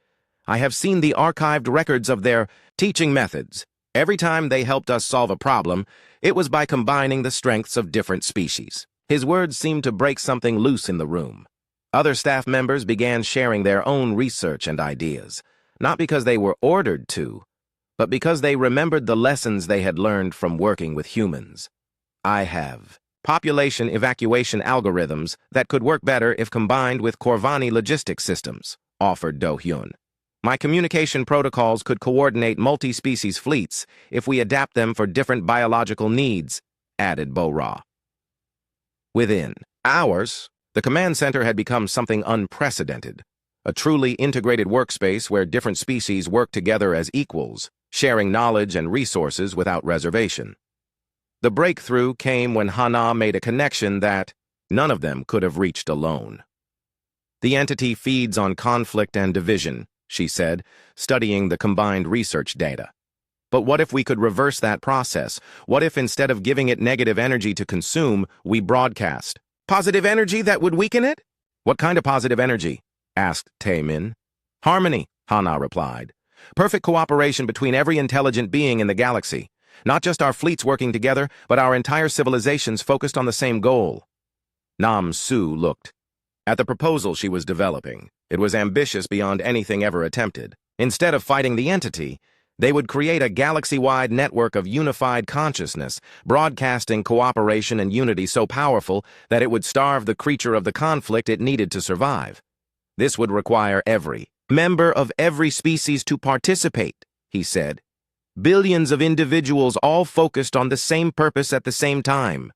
I have seen the archived records of their teaching methods. Every time they helped us solve a problem, it was by combining the strengths of different species. His words seemed to break something loose in the room. Other staff members began sharing their own research and ideas, not because they were ordered to, but because they remembered the lessons they had learned from working with humans. I have population evacuation algorithms that could work better if combined with Corvani logistics systems, offered Do-Hyun. My communication protocols could coordinate multi-species fleets if we adapt them for different biological needs, added Bo-Ra. Within hours, the command center had become something unprecedented, a truly integrated workspace where different species work together as equals, sharing knowledge and resources without reservation. The breakthrough came when Hana made a connection that none of them could have reached alone. The entity feeds on conflict and division, she said, studying the combined research data. But what if we could reverse that process? What if instead of giving it negative energy to consume, we broadcast positive energy that would weaken it? What kind of positive energy? Asked Tae-min. Harmony, Hana replied. Perfect cooperation between every intelligent being in the galaxy. Not just our fleets working together, but our entire civilizations focused on the same goal. Nam-Su looked at the proposal she was developing. It was ambitious beyond anything ever attempted. Instead of fighting the entity, They would create a galaxy-wide network of unified consciousness, broadcasting cooperation and unity so powerful that it would starve the creature of the conflict it needed to survive. This would require every member of every species to participate, he said. Billions of individuals all focused on the same purpose at the same time.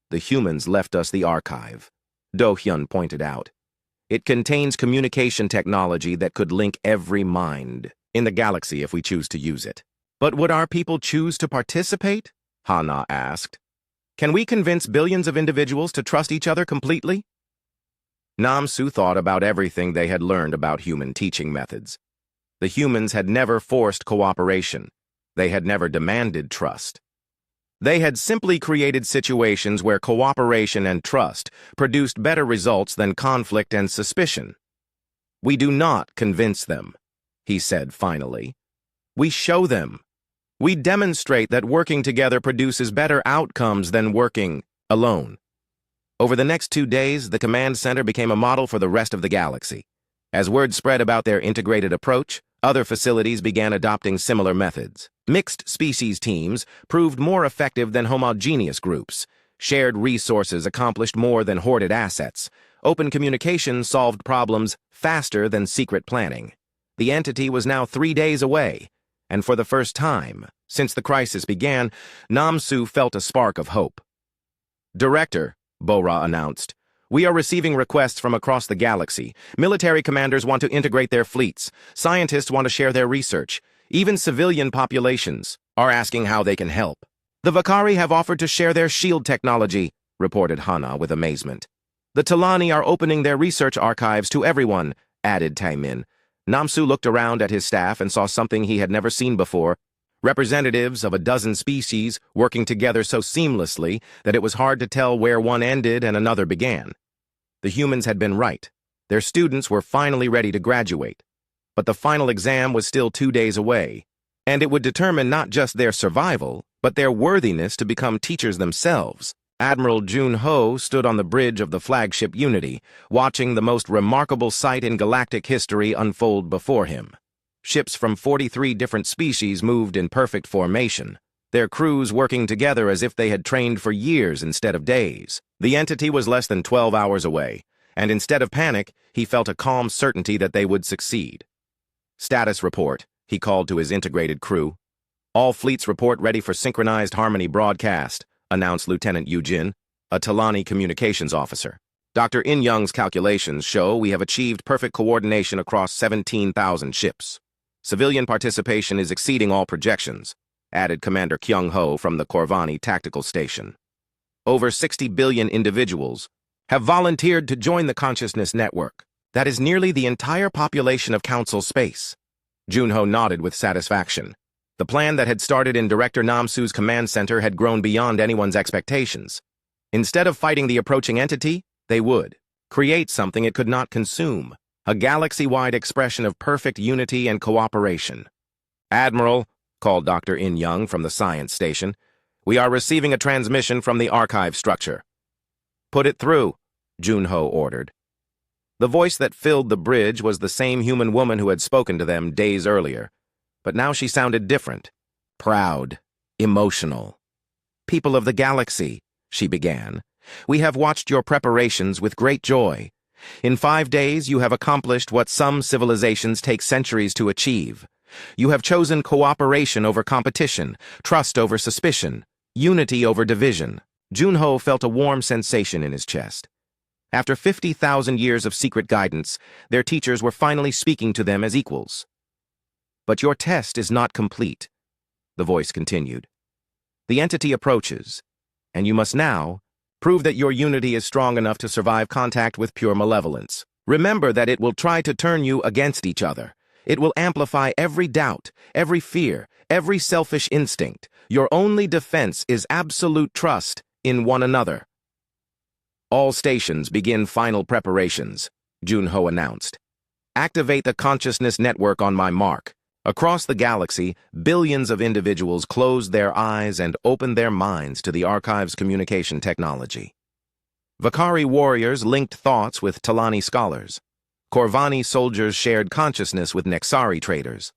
The humans left us the archive, Do-hyun pointed out. It contains communication technology that could link every mind in the galaxy if we choose to use it. But would our people choose to participate? Hana asked. Can we convince billions of individuals to trust each other completely? Namsu thought about everything they had learned about human teaching methods. The humans had never forced cooperation. They had never demanded trust. They had simply created situations where cooperation and trust produced better results than conflict and suspicion. We do not convince them, he said finally. We show them. We demonstrate that working together produces better outcomes than working alone. Over the next 2 days, the command center became a model for the rest of the galaxy. As word spread about their integrated approach, other facilities began adopting similar methods. Mixed species teams proved more effective than homogeneous groups. Shared resources accomplished more than hoarded assets. Open communication solved problems faster than secret planning. The entity was now 3 days away, and for the first time since the crisis began, Namsu felt a spark of hope. Director, Bora announced, we are receiving requests from across the galaxy. Military commanders want to integrate their fleets. Scientists want to share their research. Even civilian populations are asking how they can help. The Vakari have offered to share their shield technology, reported Hana with amazement. The Talani are opening their research archives to everyone, added Taimin. Namsu looked around at his staff and saw something he had never seen before. Representatives of a dozen species working together so seamlessly that it was hard to tell where one ended and another began. The humans had been right. Their students were finally ready to graduate. But the final exam was still 2 days away, and it would determine not just their survival, but their worthiness to become teachers themselves. Admiral Jun-ho stood on the bridge of the flagship Unity, watching the most remarkable sight in galactic history unfold before him. Ships from 43 different species moved in perfect formation, their crews working together as if they had trained for years instead of days. The entity was less than 12 hours away, and instead of panic, he felt a calm certainty that they would succeed. Status report, he called to his integrated crew. All fleets report ready for synchronized harmony broadcast, announced Lieutenant Yujin, a Talani communications officer. Dr. In-young's calculations show we have achieved perfect coordination across 17,000 ships. Civilian participation is exceeding all projections, added Commander Kyung-ho from the Korvani Tactical Station. Over 60 billion individuals have volunteered to join the consciousness network. That is nearly the entire population of Council space. Junho nodded with satisfaction. The plan that had started in Director Namsu's command center had grown beyond anyone's expectations. Instead of fighting the approaching entity, they would create something it could not consume. A galaxy-wide expression of perfect unity and cooperation. Admiral, called Dr. In-young from the science station, we are receiving a transmission from the archive structure. Put it through, Junho ordered. The voice that filled the bridge was the same human woman who had spoken to them days earlier, but now she sounded different. Proud, emotional. People of the galaxy, she began, we have watched your preparations with great joy. In 5 days, you have accomplished what some civilizations take centuries to achieve. You have chosen cooperation over competition, trust over suspicion, unity over division. Junho felt a warm sensation in his chest. After 50,000 years of secret guidance, their teachers were finally speaking to them as equals. But your test is not complete, the voice continued. The entity approaches, and you must now prove that your unity is strong enough to survive contact with pure malevolence. Remember that it will try to turn you against each other. It will amplify every doubt, every fear, every selfish instinct. Your only defense is absolute trust in one another. All stations begin final preparations, Junho announced. Activate the consciousness network on my mark. Across the galaxy, billions of individuals closed their eyes and opened their minds to the archive's communication technology. Vakari warriors linked thoughts with Talani scholars. Korvani soldiers shared consciousness with Nexari traders.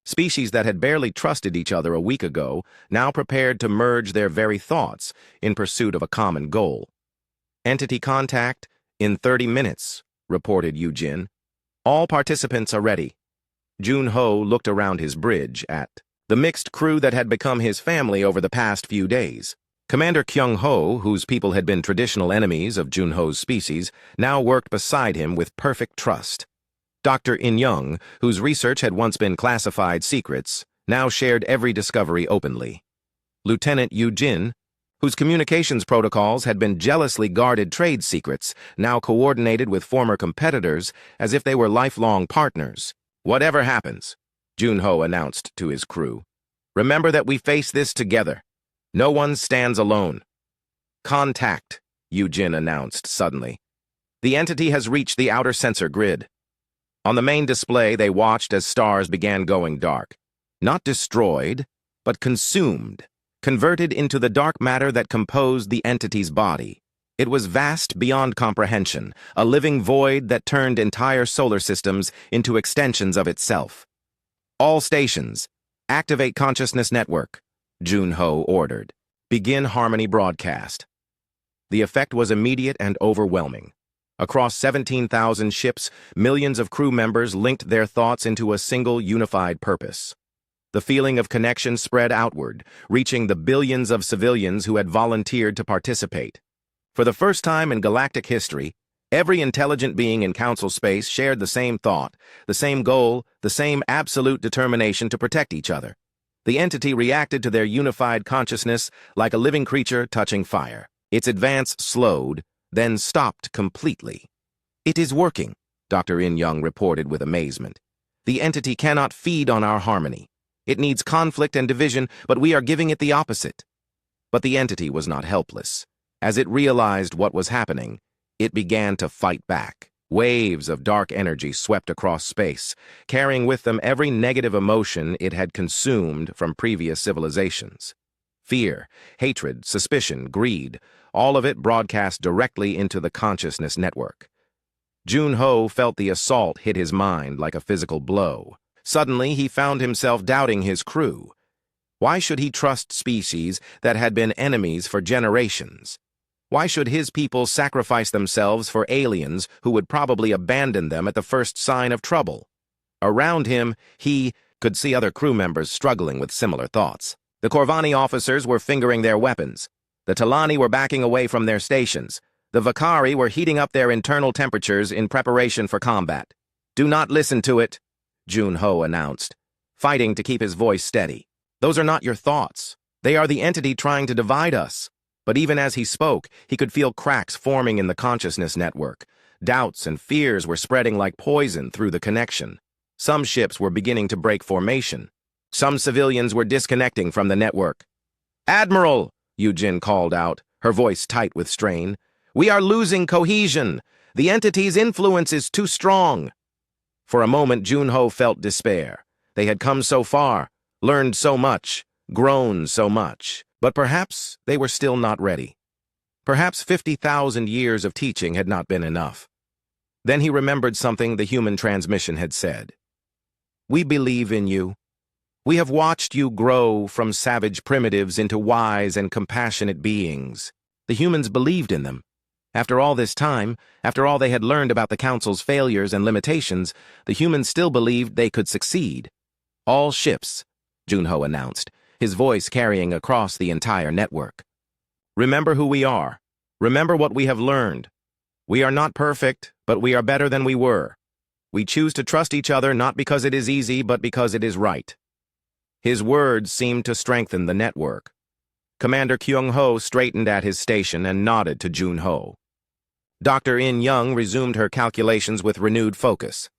Species that had barely trusted each other a week ago now prepared to merge their very thoughts in pursuit of a common goal. Entity contact in 30 minutes, reported Yujin. All participants are ready. Jun-Ho looked around his bridge at the mixed crew that had become his family over the past few days. Commander Kyung-Ho, whose people had been traditional enemies of Jun-Ho's species, now worked beside him with perfect trust. Dr. In-young, whose research had once been classified secrets, now shared every discovery openly. Lieutenant Yujin, whose communications protocols had been jealously guarded trade secrets, now coordinated with former competitors as if they were lifelong partners. Whatever happens, Jun-Ho announced to his crew, remember that we face this together. No one stands alone. Contact, Yujin announced suddenly. The entity has reached the outer sensor grid. On the main display, they watched as stars began going dark. Not destroyed, but consumed, converted into the dark matter that composed the entity's body. It was vast beyond comprehension, a living void that turned entire solar systems into extensions of itself. All stations, activate consciousness network, Jun-Ho ordered. Begin harmony broadcast. The effect was immediate and overwhelming. Across 17,000 ships, millions of crew members linked their thoughts into a single unified purpose. The feeling of connection spread outward, reaching the billions of civilians who had volunteered to participate. For the first time in galactic history, every intelligent being in Council space shared the same thought, the same goal, the same absolute determination to protect each other. The entity reacted to their unified consciousness like a living creature touching fire. Its advance slowed, then stopped completely. It is working, Dr. In-young reported with amazement. The entity cannot feed on our harmony. It needs conflict and division, but we are giving it the opposite. But the entity was not helpless. As it realized what was happening, it began to fight back. Waves of dark energy swept across space, carrying with them every negative emotion it had consumed from previous civilizations. Fear, hatred, suspicion, greed, all of it broadcast directly into the consciousness network. Jun-Ho felt the assault hit his mind like a physical blow. Suddenly, he found himself doubting his crew. Why should he trust species that had been enemies for generations? Why should his people sacrifice themselves for aliens who would probably abandon them at the first sign of trouble? Around him, he could see other crew members struggling with similar thoughts. The Corvani officers were fingering their weapons. The Talani were backing away from their stations. The Vakari were heating up their internal temperatures in preparation for combat. Do not listen to it, Jun-Ho announced, fighting to keep his voice steady. Those are not your thoughts. They are the entity trying to divide us. But even as he spoke, he could feel cracks forming in the consciousness network. Doubts and fears were spreading like poison through the connection. Some ships were beginning to break formation. Some civilians were disconnecting from the network. Admiral, Yujin called out, her voice tight with strain. We are losing cohesion. The entity's influence is too strong. For a moment, Jun-Ho felt despair. They had come so far, learned so much, grown so much. But perhaps they were still not ready. Perhaps 50,000 years of teaching had not been enough. Then he remembered something the human transmission had said. We believe in you. We have watched you grow from savage primitives into wise and compassionate beings. The humans believed in them. After all this time, after all they had learned about the Council's failures and limitations, the humans still believed they could succeed. All ships, Jun-Ho announced, his voice carrying across the entire network. Remember who we are. Remember what we have learned. We are not perfect, but we are better than we were. We choose to trust each other not because it is easy, but because it is right. His words seemed to strengthen the network. Commander Kyung-Ho straightened at his station and nodded to Jun-Ho. Dr. In-young resumed her calculations with renewed focus.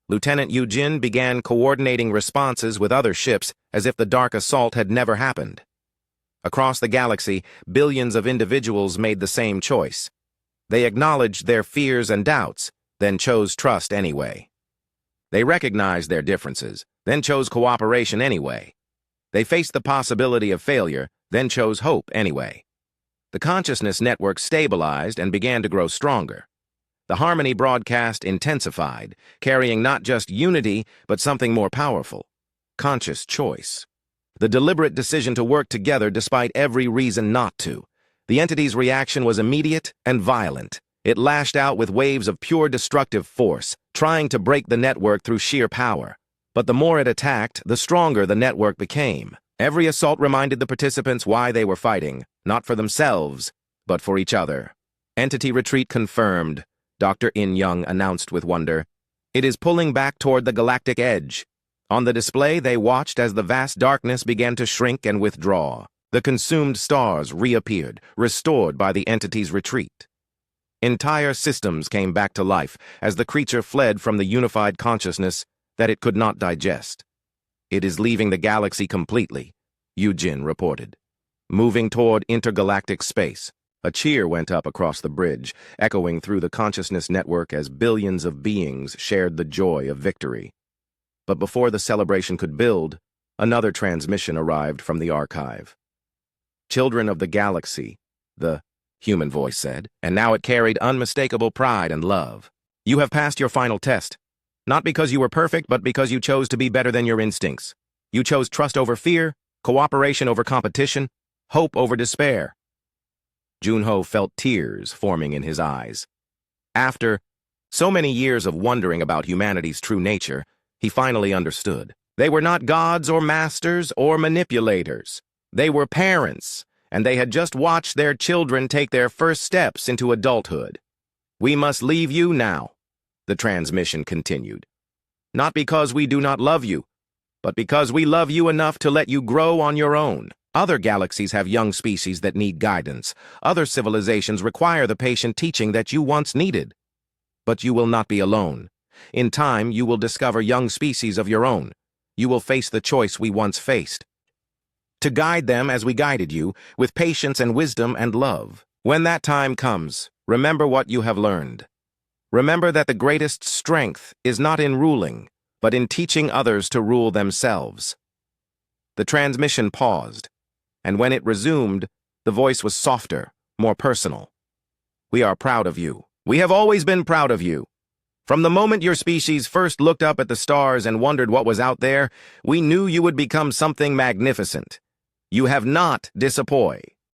Lieutenant Yujin began coordinating responses with other ships as if the dark assault had never happened. Across the galaxy, billions of individuals made the same choice. They acknowledged their fears and doubts, then chose trust anyway. They recognized their differences, then chose cooperation anyway. They faced the possibility of failure, then chose hope anyway. The consciousness network stabilized and began to grow stronger. The harmony broadcast intensified, carrying not just unity, but something more powerful. conscious choice. The deliberate decision to work together despite every reason not to. The entity's reaction was immediate and violent. It lashed out with waves of pure destructive force, trying to break the network through sheer power. But the more it attacked, the stronger the network became. Every assault reminded the participants why they were fighting, not for themselves, but for each other. Entity retreat confirmed, Dr. In Young announced with wonder. It is pulling back toward the galactic edge. On the display, they watched as the vast darkness began to shrink and withdraw. The consumed stars reappeared, restored by the entity's retreat. Entire systems came back to life as the creature fled from the unified consciousness that it could not digest. It is leaving the galaxy completely, Yujin reported. Moving toward intergalactic space. A cheer went up across the bridge, echoing through the consciousness network as billions of beings shared the joy of victory. But before the celebration could build, another transmission arrived from the archive. Children of the galaxy, the human voice said, and now it carried unmistakable pride and love. You have passed your final test. Not because you were perfect, but because you chose to be better than your instincts. You chose trust over fear, cooperation over competition, hope over despair. Junho felt tears forming in his eyes. After so many years of wondering about humanity's true nature, he finally understood. They were not gods or masters or manipulators. They were parents, and they had just watched their children take their first steps into adulthood. We must leave you now, the transmission continued. Not because we do not love you, but because we love you enough to let you grow on your own. Other galaxies have young species that need guidance. Other civilizations require the patient teaching that you once needed. But you will not be alone. In time, you will discover young species of your own. You will face the choice we once faced. To guide them as we guided you, with patience and wisdom and love. When that time comes, remember what you have learned. Remember that the greatest strength is not in ruling, but in teaching others to rule themselves. The transmission paused, and when it resumed, the voice was softer, more personal. We are proud of you. We have always been proud of you. From the moment your species first looked up at the stars and wondered what was out there, we knew you would become something magnificent. You have not disappointed.